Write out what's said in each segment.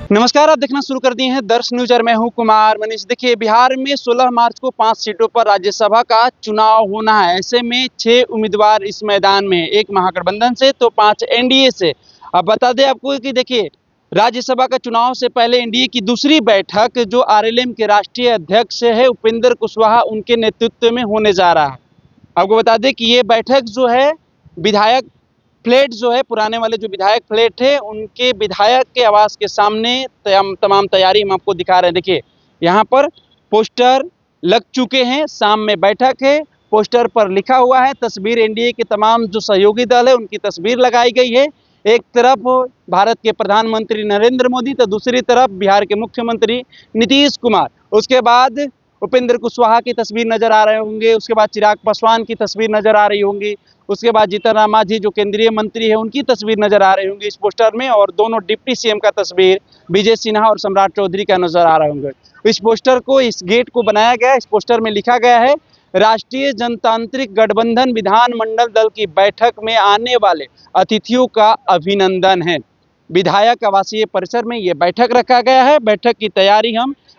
नमस्कार, आप देखना शुरू कर दिए हैं दर्श न्यूज और मैं हूं कुमार मनीष। देखिए, बिहार में 16 मार्च को 5 सीटों पर राज्यसभा का चुनाव होना है। ऐसे में 6 उम्मीदवार इस मैदान में हैं, एक महागठबंधन से तो 5 एनडीए से। अब बता दें आपको कि देखिए, राज्यसभा का चुनाव से पहले एनडीए की दूसरी बैठक जो आरएलएम के राष्ट्रीय अध्यक्ष है उपेंद्र कुशवाहा, उनके नेतृत्व में होने जा रहा है। आपको बता दें कि ये बैठक जो है विधायक फ्लैट जो है, पुराने वाले जो विधायक फ्लैट है उनके विधायक के आवास के सामने तमाम तैयारी हम आपको दिखा रहे हैं। देखिए, यहाँ पर पोस्टर लग चुके हैं, शाम में बैठक है। पोस्टर पर लिखा हुआ है, तस्वीर एनडीए के तमाम जो सहयोगी दल है उनकी तस्वीर लगाई गई है। एक तरफ भारत के प्रधानमंत्री नरेंद्र मोदी तो दूसरी तरफ बिहार के मुख्यमंत्री नीतीश कुमार। उसके बाद उपेंद्र कुशवाहा की तस्वीर नजर आ रहे होंगे, उसके बाद चिराग पासवान की तस्वीर नजर आ रही होंगी, उसके बाद जीतन राम मांझी जो केंद्रीय मंत्री है उनकी तस्वीर नजर आ रही होंगी इस पोस्टर में, और दोनों डिप्टी सीएम का तस्वीर विजय सिन्हा और सम्राट चौधरी का नजर आ रहा होंगे। इस पोस्टर को, इस गेट को बनाया गया, इस पोस्टर में लिखा गया है, राष्ट्रीय जनतांत्रिक गठबंधन विधानमंडल दल की बैठक में आने वाले अतिथियों का अभिनंदन है। विधायक आवासीय परिसर में ये बैठक रखा गया है।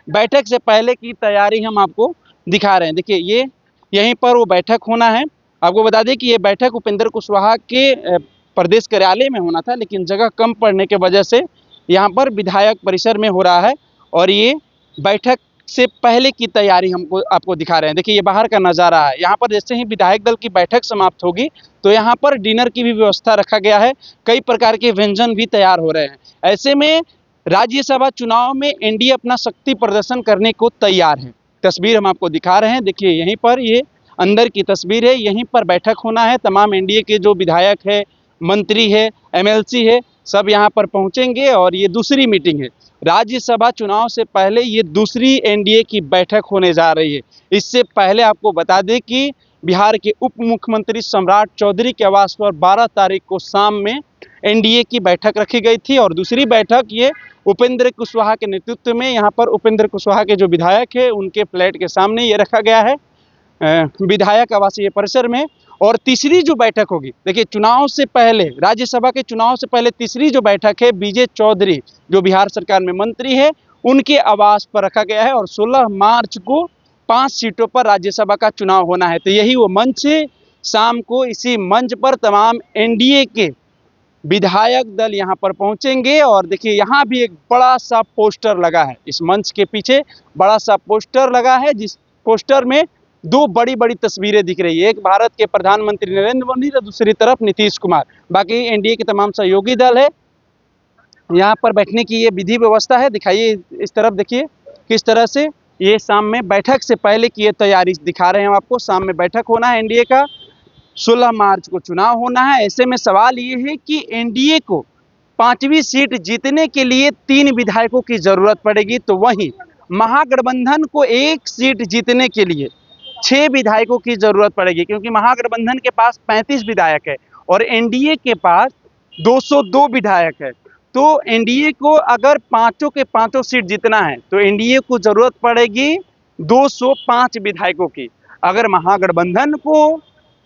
बैठक से पहले की तैयारी हम आपको दिखा रहे हैं। देखिए, ये यहीं पर वो बैठक होना है। आपको बता दें कि ये बैठक उपेंद्र कुशवाहा के प्रदेश कार्यालय में होना था, लेकिन जगह कम पड़ने के वजह से यहाँ पर विधायक परिसर में हो रहा है। और ये बैठक से पहले की तैयारी आपको दिखा रहे हैं। देखिए, ये बाहर का नज़ारा है। यहाँ पर जैसे ही विधायक दल की बैठक समाप्त होगी तो यहाँ पर डिनर की भी व्यवस्था रखा गया है। कई प्रकार के व्यंजन भी तैयार हो रहे हैं। ऐसे में राज्यसभा चुनाव में एनडीए अपना शक्ति प्रदर्शन करने को तैयार है। तस्वीर हम आपको दिखा रहे हैं। देखिए, यहीं पर ये अंदर की तस्वीर है। यहीं पर बैठक होना है। तमाम एनडीए के जो विधायक है, मंत्री है, एमएलसी है, सब यहाँ पर पहुँचेंगे। और ये दूसरी मीटिंग है। राज्यसभा चुनाव से पहले ये दूसरी एनडीए की बैठक होने जा रही है। इससे पहले आपको बता दें कि बिहार के उप मुख्यमंत्री सम्राट चौधरी के आवास पर 12 तारीख को शाम में एनडीए की बैठक रखी गई थी। और दूसरी बैठक ये उपेंद्र कुशवाहा के नेतृत्व में, यहाँ पर उपेंद्र कुशवाहा के जो विधायक है उनके फ्लैट के सामने ये रखा गया है, विधायक आवासीय परिसर में। और तीसरी जो बैठक होगी, देखिए, चुनाव से पहले, राज्यसभा के चुनाव से पहले तीसरी जो बैठक है विजय चौधरी जो बिहार सरकार में मंत्री है उनके आवास पर रखा गया है। और 16 मार्च को 5 सीटों पर राज्यसभा का चुनाव होना है। तो यही वो मंच है। शाम को इसी मंच पर तमाम एनडीए के विधायक दल यहाँ पर पहुँचेंगे। और देखिए, यहाँ भी एक बड़ा सा पोस्टर लगा है। इस मंच के पीछे बड़ा सा पोस्टर लगा है, जिस पोस्टर में 2 बड़ी बड़ी तस्वीरें दिख रही है। एक भारत के प्रधानमंत्री नरेंद्र मोदी तो दूसरी तरफ नीतीश कुमार। बाकी एनडीए के तमाम सहयोगी दल है। यहाँ पर बैठने की ये विधि व्यवस्था है। दिखाइए, इस तरफ देखिए किस तरह से ये शाम में बैठक से पहले की ये तैयारी दिखा रहे हैं हम आपको। शाम में बैठक होना है एनडीए का, 16 मार्च को चुनाव होना है। ऐसे में सवाल ये है कि एनडीए को 5वीं सीट जीतने के लिए 3 विधायकों की जरूरत पड़ेगी, तो वहीं महागठबंधन को 1 सीट जीतने के लिए 6 विधायकों की जरूरत पड़ेगी, क्योंकि महागठबंधन के पास 35 विधायक है और एनडीए के पास 202 विधायक है। तो एनडीए को अगर पांचों के पांचों सीट जीतना है तो एनडीए को जरूरत पड़ेगी 205 विधायकों की। अगर महागठबंधन को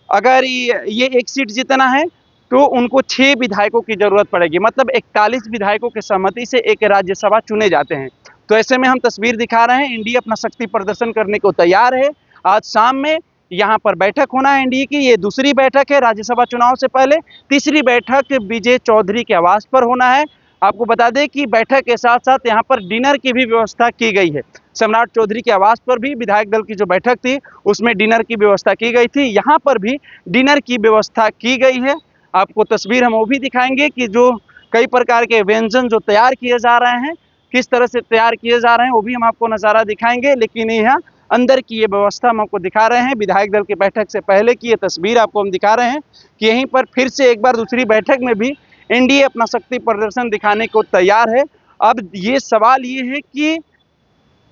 अगर ये 1 सीट जीतना है तो उनको 6 विधायकों की जरूरत पड़ेगी। मतलब 41 विधायकों की सहमति से एक राज्यसभा चुने जाते हैं। तो ऐसे में हम तस्वीर दिखा रहे हैं, एनडीए अपना शक्ति प्रदर्शन करने को तैयार है। आज शाम में यहाँ पर बैठक होना है एनडीए की। ये दूसरी बैठक है राज्यसभा चुनाव से पहले। तीसरी बैठक विजय चौधरी के आवास पर होना है। आपको बता दें कि बैठक के साथ साथ यहाँ पर डिनर की भी व्यवस्था की गई है। सम्राट चौधरी के आवास पर भी विधायक दल की जो बैठक थी उसमें डिनर की व्यवस्था की गई थी। यहाँ पर भी डिनर की व्यवस्था की गई है। आपको तस्वीर हम वो भी दिखाएंगे कि जो कई प्रकार के व्यंजन जो तैयार किए जा रहे हैं, किस तरह से तैयार किए जा रहे हैं, वो भी हम आपको नज़ारा दिखाएंगे। लेकिन यहाँ अंदर की ये व्यवस्था हम आपको दिखा रहे हैं। विधायक दल की बैठक से पहले की ये तस्वीर आपको हम दिखा रहे हैं कि यहीं पर फिर से एक बार दूसरी बैठक में भी एनडीए अपना शक्ति प्रदर्शन दिखाने को तैयार है। अब ये सवाल ये है कि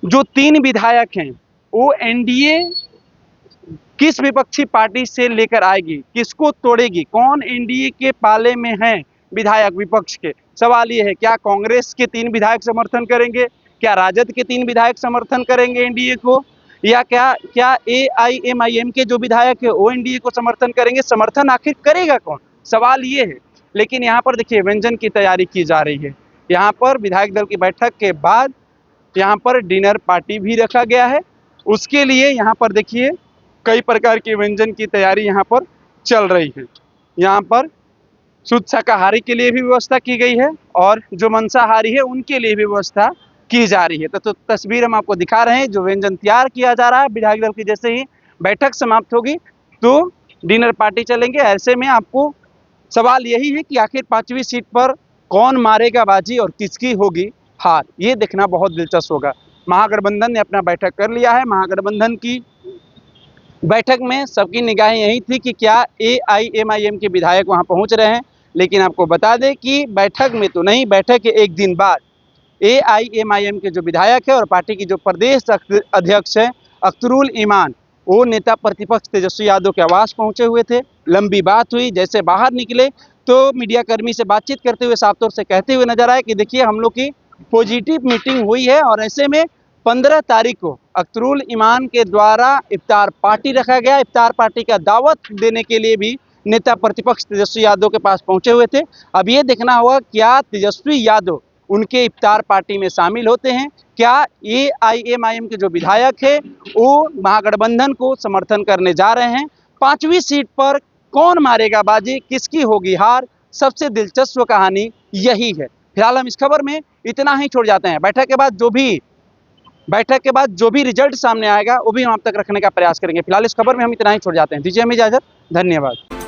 जो 3 विधायक हैं वो एनडीए किस विपक्षी पार्टी से लेकर आएगी, किसको तोड़ेगी, कौन एनडीए के पाले में है विधायक विपक्ष के। सवाल ये है, क्या कांग्रेस के 3 विधायक समर्थन करेंगे, क्या राजद के 3 विधायक समर्थन करेंगे एनडीए को, या क्या एआईएमआईएम के जो विधायक है वो एनडीए को समर्थन करेंगे। समर्थन आखिर करेगा कौन, सवाल ये है। लेकिन यहाँ पर देखिए, व्यंजन की तैयारी की जा रही है। यहाँ पर विधायक दल की बैठक के बाद यहाँ पर डिनर पार्टी भी रखा गया है। उसके लिए यहाँ पर देखिए कई प्रकार के व्यंजन की तैयारी यहाँ पर चल रही है। यहाँ पर शुद्ध शाकाहारी के लिए भी व्यवस्था की गई है और जो मांसाहारी है उनके लिए भी व्यवस्था की जा रही है। तो तस्वीर हम आपको दिखा रहे हैं, जो व्यंजन तैयार किया जा रहा है। विधायक दल की जैसे ही बैठक समाप्त होगी तो डिनर पार्टी चलेंगे। ऐसे में आपको सवाल यही है कि आखिर 5वीं सीट पर कौन मारेगा बाजी और किसकी होगी हार, ये देखना बहुत दिलचस्प होगा। महागठबंधन ने अपना बैठक कर लिया है। महागठबंधन की बैठक में सबकी निगाहें यही थी कि क्या AIMIM के विधायक वहां पहुंच रहे हैं, लेकिन आपको बता दें कि बैठक में तो नहीं, बैठक के एक दिन बाद AIMIM के जो विधायक है और पार्टी की जो प्रदेश अध्यक्ष है अख्तरुल ईमान, वो नेता प्रतिपक्ष तेजस्वी यादव के आवास पहुंचे हुए थे। लंबी बात हुई, जैसे बाहर निकले तो मीडिया कर्मी से बातचीत करते हुए साफ तौर से कहते हुए नजर आए कि देखिए हम लोग की पॉजिटिव मीटिंग हुई है और ऐसे में 15 तारीख को अख्तरुल ईमान के द्वारा इफ्तार पार्टी रखा गया। इफ्तार पार्टी का दावत देने के लिए भी नेता प्रतिपक्ष तेजस्वी यादव के पास पहुंचे हुए थे। अब ये देखना होगा क्या तेजस्वी यादव उनके इफ्तार पार्टी में शामिल होते हैं, क्या AIMIM के जो विधायक है वो महागठबंधन को समर्थन करने जा रहे हैं। 5वीं सीट पर कौन मारेगा बाजी, किसकी होगी हार, सबसे दिलचस्प कहानी यही है। फिलहाल हम इस खबर में इतना ही छोड़ जाते हैं। बैठक के बाद जो भी रिजल्ट सामने आएगा वो भी हम आप तक रखने का प्रयास करेंगे। फिलहाल इस खबर में हम इतना ही छोड़ जाते हैं। दीजिए हमें इजाजत, धन्यवाद।